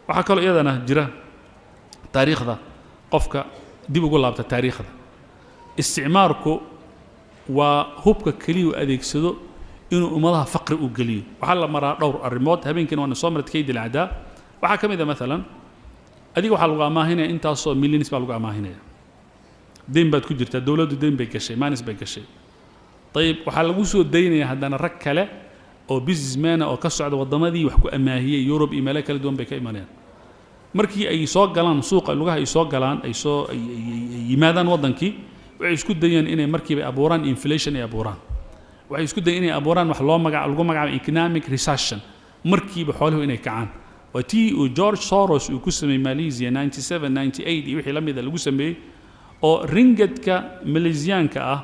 waxa kale iyadana jira taariikhda qofka dib ugu laabta taariikhda isticmaalku waa hubka kaliya uu adeegsado inuu ummadaha faqri u geliyo waxa la maraa dhowr arrimood habeenkii waan soo maray kaydil cadaa waxa kamid ah mesela adiga waxa lagu amaahinaya intaasoo millions baa lagu amaahinaya deyn baad ku jirtaa dawladdu deyn bay gashay maanis bay gashay طيب waxaa lagu soo deynaya haddana rag kale oo businessman oo ka socda wadamadii wax ku amaahiyay Europe iyo meelo kala duwan bay ka imanayaan markii ay soo galaan suuqa lugaha ay soo galaan ay soo yimaadaan wadankii waxay isku dayeen inay markiiba abuuraan inflation ay abuuraan waxay isku dayeen inay abuuraan wax loo lagu magacaabo economic recession markiiba xooluhu inay kacaan watii uu George Soros uu ku sameeyay Malaysia 97 98 iyo wixii la mid ah lagu sameeyay oo ringgit-ka Malaysianka ah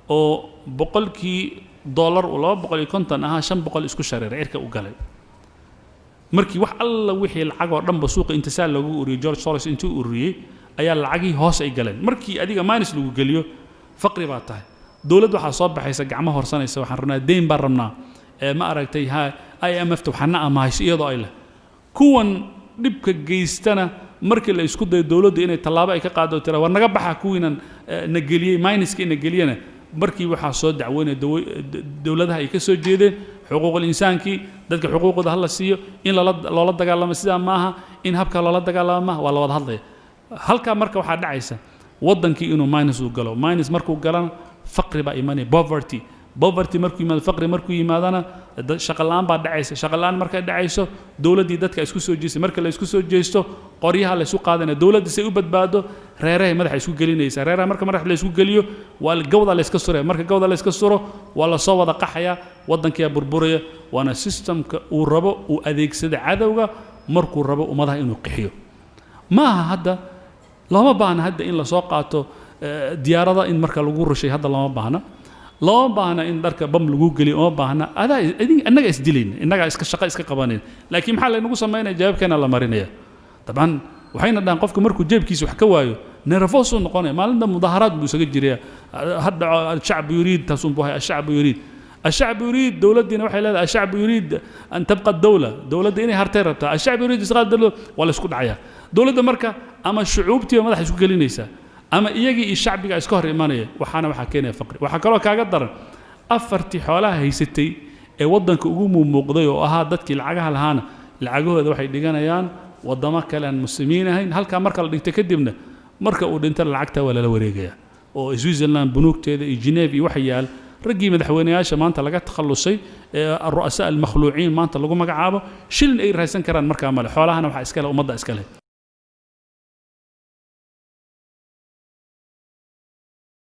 oo boqolkii dollar oo 250 ah 500 isku shareeray cirka u galay markii wax alla wixii lacag oo dhanba suuqa intisaal lagu uriyay George Soros intuu uriyay ayaa lacagii hoos ay galeen markii adiga minus lagu geliyo faqri baa tahay dawladdu waxa soo baxaysa gacmo horsanaysa waxaan rabnaa deyn baan rabnaa ma aragtay IMF waxana amaahayso iyadoo ay leh kuwan dibka geystana markii la isku dayo dawladdu inay tallaabo ay ka qaado tira war naga baxa kuwiinan na geliyay minuska ina geliyana markii waxa soo dacweynay dawladaha ay ka soo jeedeen xuquuqul insaankii dadka xuquuqooda hal la siiyo in loola dagaalamo sida maaha in habka loola dagaalamo waa la wada hadlay halka marka waxa dhacaysa wadankii inuu minus uu galo minus markuu galana faqri baa imanay poverty markuu yimaado faqri markuu yimaadana shaqo la'aan baa dhacaysa shaqo la'aan markay dhacayso dawladii dadka isku soo jeestay marka la isku soo jeesto qoryaha la isku qaadana dawladda si u badbaado reeraha madaxa isku gelinaysa reeraha marka madaxa la isku geliyo waa gawda la iska suro marka gawda la iska suro waa la soo wada qaxaya wadanka burburaya waana systemka uu rabo uu adeegsada cadawga markuu rabo ummadaha inuu qixiyo maaha hadda lama baahna hadda in la soo qaato diyaarada in marka lagu rushay hadda lama baahna loo baahna in dharka bam lagu geliyo oo baahna annaga isdileen innaga iska shaqo iska qabaneen laakiin maxaa la inagu sameeyay jawaabkeena la marinaya taban waxayna dhaan qofku markuu jeebkiisa wax ka waayo nervous uu noqonay maalinta mudaharaad buu isaga jiray hadda shacab yuriid tasun buu hay shacab yuriid الشعب يريد دولتنا وحي لها الشعب يريد أن تبقى الدولة دولة إني هرتيرتها الشعب يريد إسقاط الدولة ولا يسكت عيا دولة مركا أما الشعوب تي ما راح يسكت لينيسا أما يجي الشعب يقع يسكر إيمانية وحنا وحكينا فقري وحكوا كقدر أفرتي حولها هي ستي وضن كأقوم مقضي وأهادتك العجها الهانا العجوه ذا وحي دجانا يان وضمك كلام المسلمين هين هل كان مركا اللي تكدمنا مركا ودنت العكتة ولا الوريجية وسويسرلاند بنوك تي جنيف وحيال رجي مدحوينياشا maanta laga takhalusay الرؤساء المخلوعين maanta lagu magacaabo shilin ay raaysan karaan markaa male xoolahana waxa iska leh ummadda iska leh